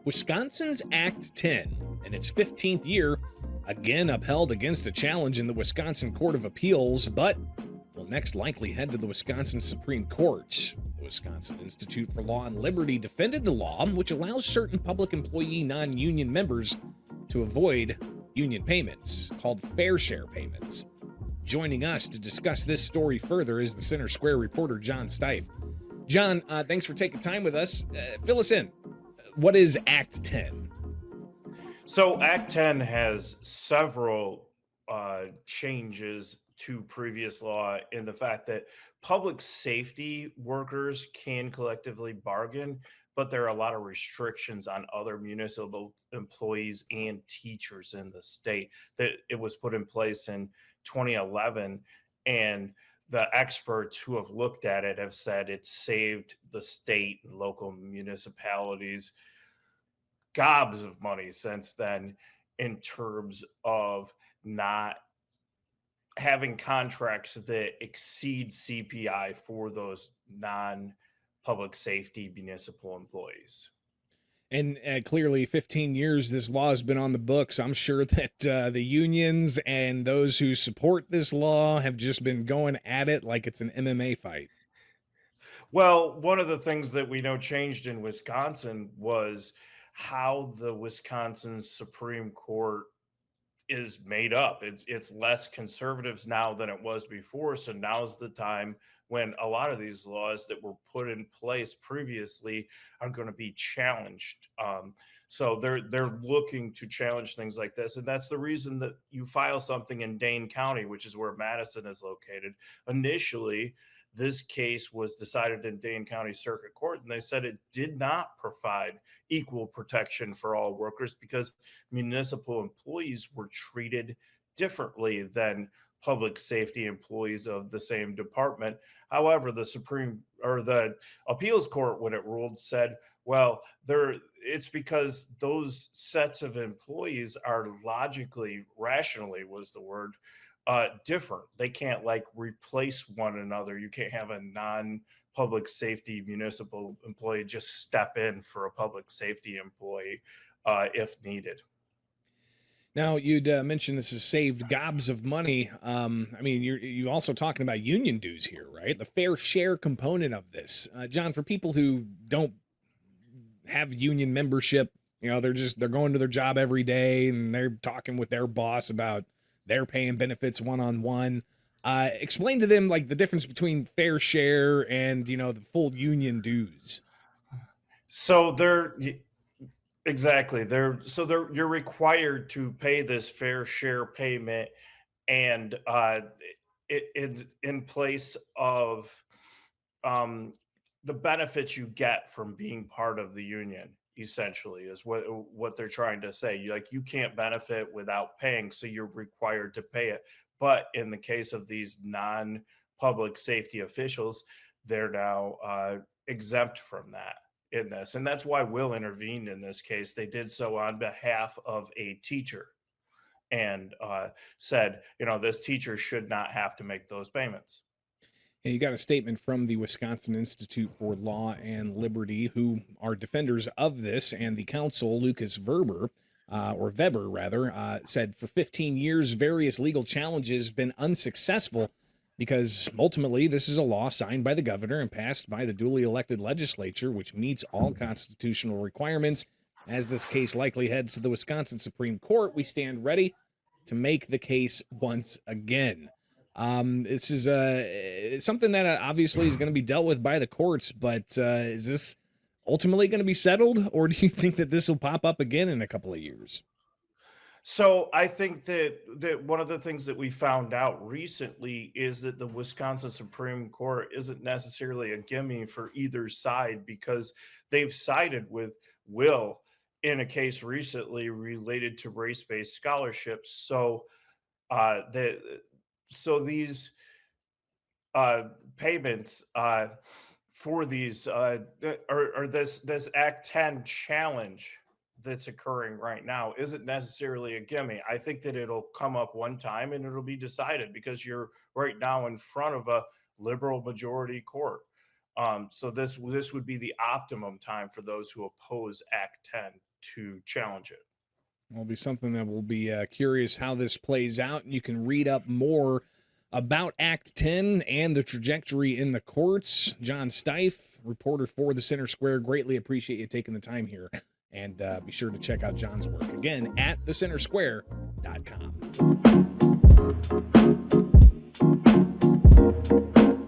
Wisconsin's Act 10, in its 15th year, again upheld against a challenge in the Wisconsin Court of Appeals, but will next likely head to the Wisconsin Supreme Court. The Wisconsin Institute for Law and Liberty defended the law, which allows certain public employee non-union members to avoid union payments, called fair share payments. Joining us to discuss this story further is the Center Square reporter, John Stipe. John, thanks for taking time with us. Fill us in. What is Act 10? So Act 10 has several changes to previous law in the fact that public safety workers can collectively bargain, but there are a lot of restrictions on other municipal employees and teachers in the state. That it was put in place in 2011, and the experts who have looked at it have said it saved the state and local municipalities gobs of money since then in terms of not having contracts that exceed CPI for those non-public safety municipal employees. And clearly, 15 years this law has been on the books. I'm sure that the unions and those who support this law have just been going at it like it's an MMA fight. Well, one of the things that we know changed in Wisconsin was how the Wisconsin Supreme Court is made up. It's less conservatives now than it was before. So now's the time when a lot of these laws that were put in place previously are going to be challenged. So they're looking to challenge things like this, and that's the reason that you file something in Dane County, which is where Madison is located. Initially, this case was decided in Dane County Circuit Court, and they said it did not provide equal protection for all workers because municipal employees were treated differently than public safety employees of the same department. However, the appeals court, when it ruled, said, well, it's because those sets of employees are logically, rationally was the word, different. They can't like replace one another. You can't have a non-public safety municipal employee just step in for a public safety employee if needed. Now, you'd mentioned this has saved gobs of money. I mean, you're also talking about union dues here, right? The fair share component of this. John, for people who don't have union membership, they're going to their job every day and they're talking with their boss about their paying benefits one-on-one. Explain to them like the difference between fair share and, the full union dues. So exactly. You're required to pay this fair share payment, and it's in place of the benefits you get from being part of the union. Essentially, is what they're trying to say. You can't benefit without paying, so you're required to pay it. But in the case of these non-public safety officials, they're now exempt from that in this. And that's why Will intervened in this case. They did so on behalf of a teacher and said, this teacher should not have to make those payments. And you got a statement from the Wisconsin Institute for Law and Liberty, who are defenders of this, and the counsel, Lucas Weber, said for 15 years, various legal challenges have been unsuccessful because ultimately this is a law signed by the governor and passed by the duly elected legislature, which meets all constitutional requirements. As this case likely heads to the Wisconsin Supreme Court, we stand ready to make the case once again. This is something that obviously is going to be dealt with by the courts, but is this ultimately going to be settled, or do you think that this will pop up again in a couple of years? So I think that one of the things that we found out recently is that the Wisconsin Supreme Court isn't necessarily a gimme for either side, because they've sided with Will in a case recently related to race-based scholarships. So these payments for these or this Act 10 challenge that's occurring right now isn't necessarily a gimme. I think that it'll come up one time and it'll be decided, because you're right now in front of a liberal majority court. So this would be the optimum time for those who oppose Act 10 to challenge it. Will be something that will be curious how this plays out. And you can read up more about Act 10 and the trajectory in the courts. John Stipe, reporter for the Center Square, greatly appreciate you taking the time here. And be sure to check out John's work again at thecentersquare.com.